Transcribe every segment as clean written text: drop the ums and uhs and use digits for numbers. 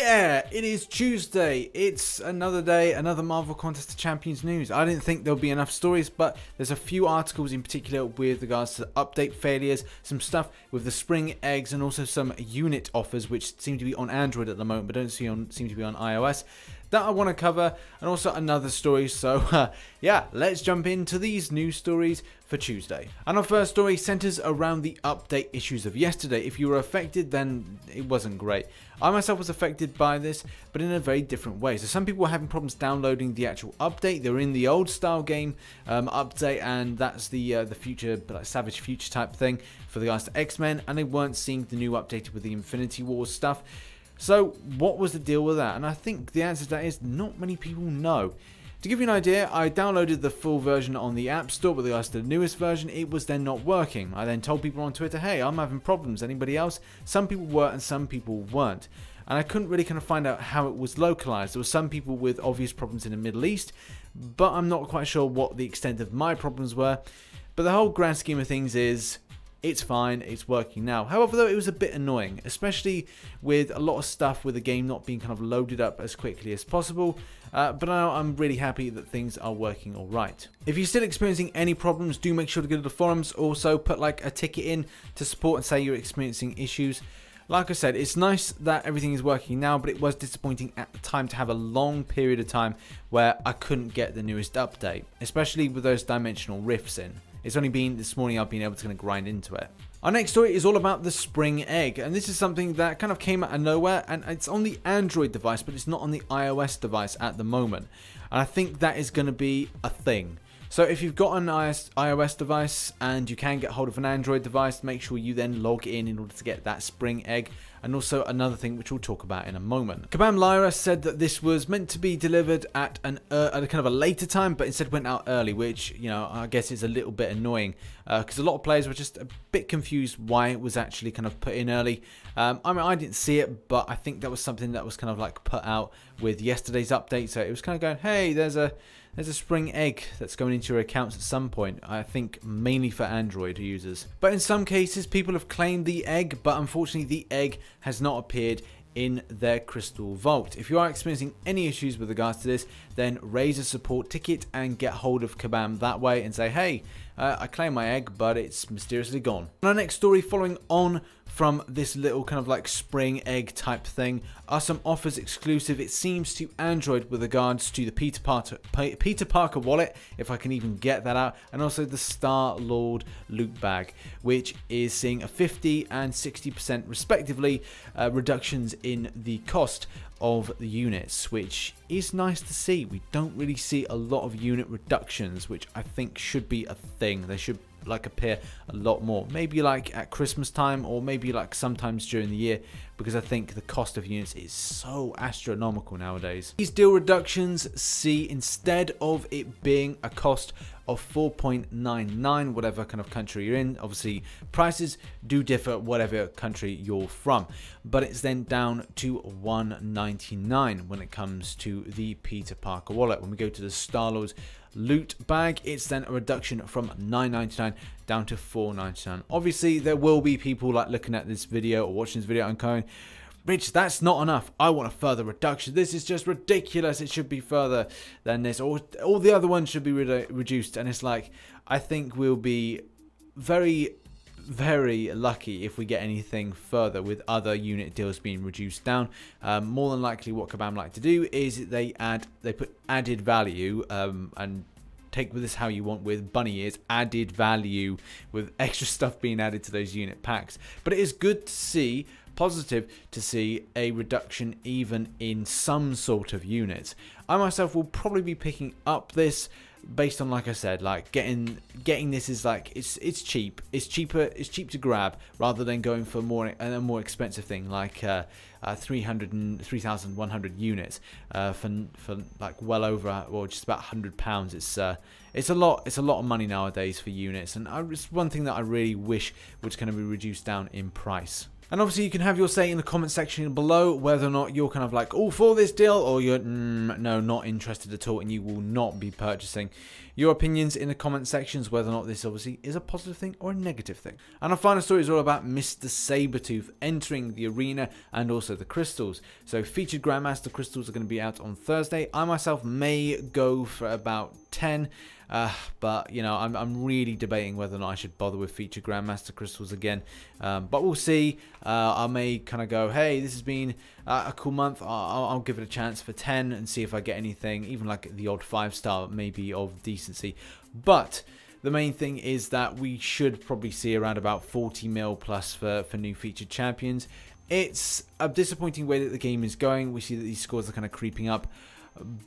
Yeah, it is Tuesday. It's another day, another Marvel Contest of Champions news. I didn't think there'll be enough stories, but there's a few articles in particular with regards to update failures, some stuff with the spring eggs, and also some unit offers which seem to be on Android at the moment, but don't seem to be on iOS. That I want to cover, and also another story. So yeah, let's jump into these news stories for Tuesday. And our first story centers around the update issues of yesterday. If you were affected, then it wasn't great. I myself was affected by this, but in a very different way. So some people were having problems downloading the actual update. They were in the old style game update, and that's the future, like Savage Future type thing for the guys to X-Men, and they weren't seeing the new updated with the Infinity Wars stuff. So what was the deal with that? And I think the answer to that is not many people know. To give you an idea, I downloaded the full version on the App Store, but regards to the newest version, it was then not working. I then told people on Twitter, hey, I'm having problems. Anybody else? Some people were and some people weren't. And I couldn't really kind of find out how it was localized. There were some people with obvious problems in the Middle East, but I'm not quite sure what the extent of my problems were. But the whole grand scheme of things is, it's fine, it's working now. However, though, it was a bit annoying, especially with a lot of stuff with the game not being kind of loaded up as quickly as possible. But now I'm really happy that things are working alright. If you're still experiencing any problems, do make sure to go to the forums. Also, put like a ticket in to support and say you're experiencing issues. Like I said, it's nice that everything is working now, but it was disappointing at the time to have a long period of time where I couldn't get the newest update, especially with those dimensional rifts in. It's only been this morning I've been able to kind of grind into it. Our next story is all about the spring egg, and this is something that kind of came out of nowhere, and it's on the Android device, but it's not on the iOS device at the moment. And I think that is going to be a thing. So if you've got an iOS device and you can get hold of an Android device, make sure you then log in order to get that spring egg. And also another thing which we'll talk about in a moment. Kabam Lyra said that this was meant to be delivered at a kind of a later time, but instead went out early, which, you know, I guess is a little bit annoying because a lot of players were just a bit confused why it was actually kind of put in early. I mean, I didn't see it, but I think that was something that was kind of like put out with yesterday's update. So it was kind of going, hey, there's a spring egg that's going into your accounts at some point. I think mainly for Android users. But in some cases, people have claimed the egg, but unfortunately the egg has not appeared in their crystal vault. If you are experiencing any issues with regards to this, then raise a support ticket and get hold of Kabam that way and say, hey, I claim my egg, but it's mysteriously gone. And our next story, following on from this little kind of like spring egg type thing, are some offers exclusive, it seems, to Android with regards to the Peter Parker wallet, if I can even get that out, and also the Star-Lord loot bag, which is seeing a 50 and 60% respectively reductions in the cost of the units, which is nice to see. We don't really see a lot of unit reductions, which I think should be a thing. They should like appear a lot more, maybe like at Christmas time, or maybe like sometimes during the year, because I think the cost of units is so astronomical nowadays. These deal reductions see, instead of it being a cost of 4.99, whatever kind of country you're in, obviously prices do differ whatever country you're from, but it's then down to 1.99 when it comes to the Peter Parker wallet. When we go to the Star-Lord loot bag, it's then a reduction from 9.99 down to 4.99. Obviously there will be people like looking at this video or watching this video and going, Rich, that's not enough. I want a further reduction. This is just ridiculous. It should be further than this, or all the other ones should be reduced. And it's like, I think we'll be very, very lucky if we get anything further with other unit deals being reduced down. More than likely what Kabam like to do is they put added value, and take with this how you want with bunny ears, added value with extra stuff being added to those unit packs. But it is good to see, positive to see, a reduction even in some sort of units. I myself will probably be picking up this based on, like I said, like getting this is like it's cheap. It's cheap to grab rather than going for a more expensive thing like 3,100 units for like well over, or just about £100. It's a lot of money nowadays for units, and it's one thing that I really wish was going to be reduced down in price. And obviously you can have your say in the comment section below whether or not you're kind of like all for this deal, or you're no, not interested at all, and you will not be purchasing. Your opinions in the comment sections whether or not this obviously is a positive thing or a negative thing. And our final story is all about Mr. Sabretooth entering the arena and also the crystals. So featured Grandmaster crystals are going to be out on Thursday. I myself may go for about 10. But you know, I'm really debating whether or not I should bother with featured Grandmaster crystals again. But we'll see. I may kind of go, hey, this has been a cool month. I'll give it a chance for 10 and see if I get anything, even like the odd 5-star maybe of decency. But the main thing is that we should probably see around about 40 mil plus for new featured champions. It's a disappointing way that the game is going. We see that these scores are kind of creeping up,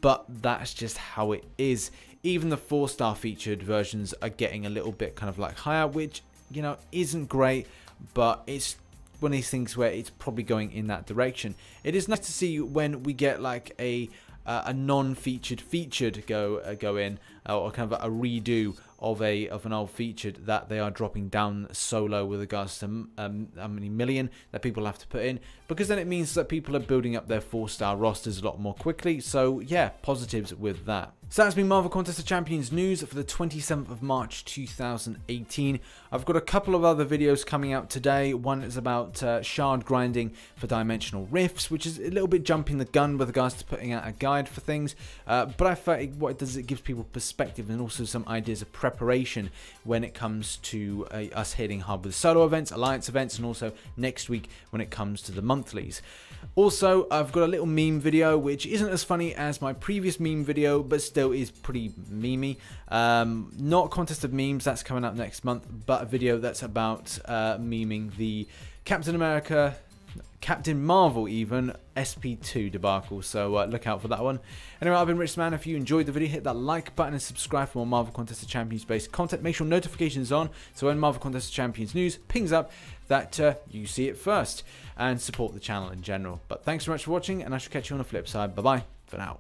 but that's just how it is. Even the 4-star featured versions are getting a little bit kind of like higher, which, you know, isn't great, but it's one of these things where it's probably going in that direction. It is nice to see when we get like a non-featured featured go in, or kind of a redo of an old featured, that they are dropping down so low with regards to how many million that people have to put in, because then it means that people are building up their 4-star rosters a lot more quickly. So yeah, positives with that. So that's been Marvel Contest of Champions news for the 27th of March 2018. I've got a couple of other videos coming out today. One is about shard grinding for dimensional rifts, which is a little bit jumping the gun with regards to putting out a guide for things. But I felt what it does is it gives people perspective and also some ideas of preparation when it comes to us hitting hard with solo events, alliance events, and also next week when it comes to the monthlies. Also, I've got a little meme video which isn't as funny as my previous meme video, but still is pretty memey. Not contest of memes, that's coming out next month, but a video that's about memeing the Captain America, Captain Marvel even, SP2 debacle, so look out for that one. Anyway, I've been RichTheMan. If you enjoyed the video, hit that like button and subscribe for more Marvel Contest of Champions based content. Make sure notifications on, so when Marvel Contest of Champions news pings up, that you see it first, and support the channel in general. But thanks so much for watching, and I shall catch you on the flip side. Bye bye for now.